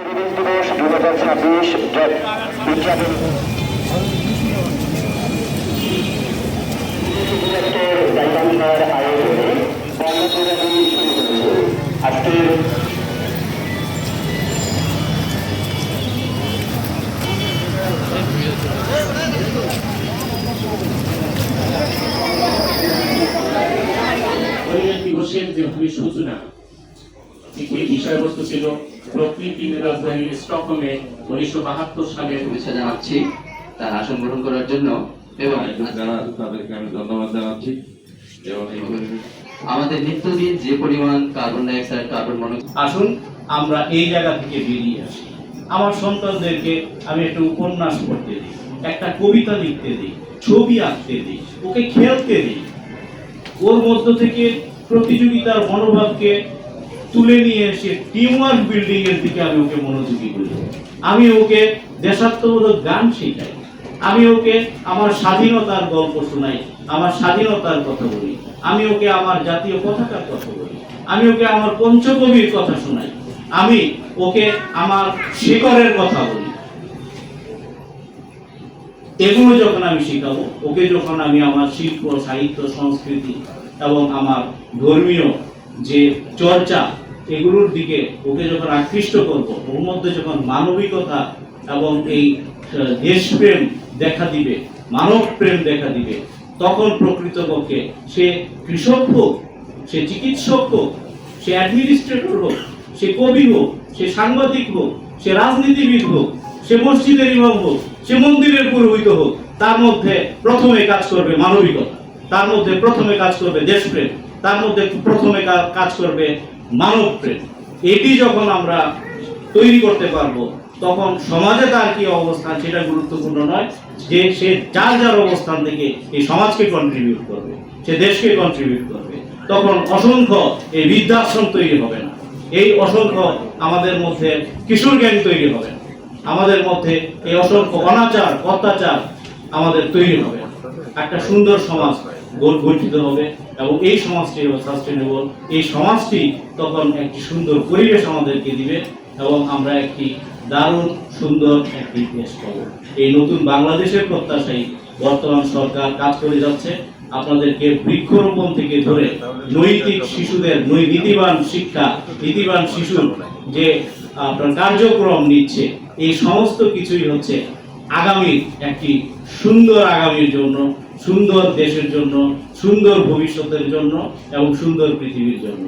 দিবস 2026 উদযাপন গাইবান্ধার আয়োজনে বর্ণপূজাটি শুরু হয়েছে। আজকের দিবসের যে সূচনা বিষয়বস্তু ছিল প্রকৃতির রাজধানী স্টকহোমে 1972 সালে। শুভেচ্ছা জানাচ্ছি তার আসন গ্রহণ করার জন্য এবং যারা তাদেরকে আমি ধন্যবাদ জানাচ্ছি। এবং আমাদের নিত্যদিন যে পরিমাণ কার্বন ডাইঅক্সাইড কার্বন মনোক্সাইড, আসুন আমরা এই জায়গা থেকে বেরিয়ে আসি। আমার সন্তানদেরকে আমি একটা উপন্যাস পড়তে দিই, একটা কবিতা লিখতে দিই, ছবি আঁকতে দিই, ওকে খেলতে দিই। ওর মধ্য থেকে প্রতিযোগিতার মনোভাবকে তুলে নিয়ে এসে টিমওয়ার্ক বিল্ডিং এর দিকে আমি ওকে মনোযোগী করি। আমি ওকে দেশাত্মবোধক গান শেখাই, আমি ওকে আমার স্বাধীনতার গল্প শোনাই, আমার স্বাধীনতার কথা বলি, আমি ওকে আমার জাতীয় পতাকার কথা বলি, আমি ওকে আমার পঞ্চকবির কথা শোনাই, আমি ওকে আমার শিকড়ের কথা বলি। এগুলো যখন আমি শিখাবো, ওকে যখন আমি আমার শিল্প সাহিত্য সংস্কৃতি এবং আমার ধর্মীয় যে চর্চা এগুলোর দিকে ওকে যখন আকৃষ্ট করব, ওর মধ্যে যখন মানবিকতা এবং এই দেশপ্রেম দেখা দিবে, মানব প্রেম দেখা দিবে, তখন প্রকৃতপক্ষে সে কৃষক হোক, সে চিকিৎসক হোক, সে অ্যাডমিনিস্ট্রেটর হোক, সে কবি হোক, সে সাংবাদিক হোক, সে রাজনীতিবিদ হোক, সে মসজিদের ইমাম হোক, সে মন্দিরের পুরোহিত হোক, তার মধ্যে প্রথমে কাজ করবে মানবিকতা, তার মধ্যে প্রথমে কাজ করবে দেশপ্রেম, তার মধ্যে প্রথমে কাজ করবে মানব প্রেম। এটি যখন আমরা তৈরি করতে পারবো, তখন সমাজে তার কি অবস্থান সেটা গুরুত্বপূর্ণ নয়, যে সে যার যার অবস্থান থেকে এই সমাজকে কন্ট্রিবিউট করবে, সে দেশকে কন্ট্রিবিউট করবে। তখন অসংখ্য এই বৃদ্ধাশ্রম তৈরি হবে না, এই অসংখ্য আমাদের মধ্যে কিশোর গ্যাং তৈরি হবে না, আমাদের মধ্যে এই অসংখ্য অনাচার অত্যাচার আমাদের তৈরি হবে। একটা সুন্দর সমাজ গঠিত হবে এবং এই সমাজটি হবে সাস্টেনেবল। এই সমাজটি তখন একটি সুন্দর পরিবেশ আমাদেরকে দিবে এবং আমরা একটি দারুণ সুন্দর একটি দেশ পাবো। এই নতুন বাংলাদেশের প্রত্যাশায় বর্তমান সরকার কাজ করে যাচ্ছে। আপনাদেরকে বৃক্ষরোপণ থেকে ধরে নৈতিক শিশুদের নীতিবান শিক্ষা, নীতিবান শিশুর যে আপনার কার্যক্রম নিচ্ছে, এই সমস্ত কিছুই হচ্ছে আগামীর একটি সুন্দর আগামীর জন্য, সুন্দর দেশের জন্য, সুন্দর ভবিষ্যতের জন্য এবং সুন্দর পৃথিবীর জন্য।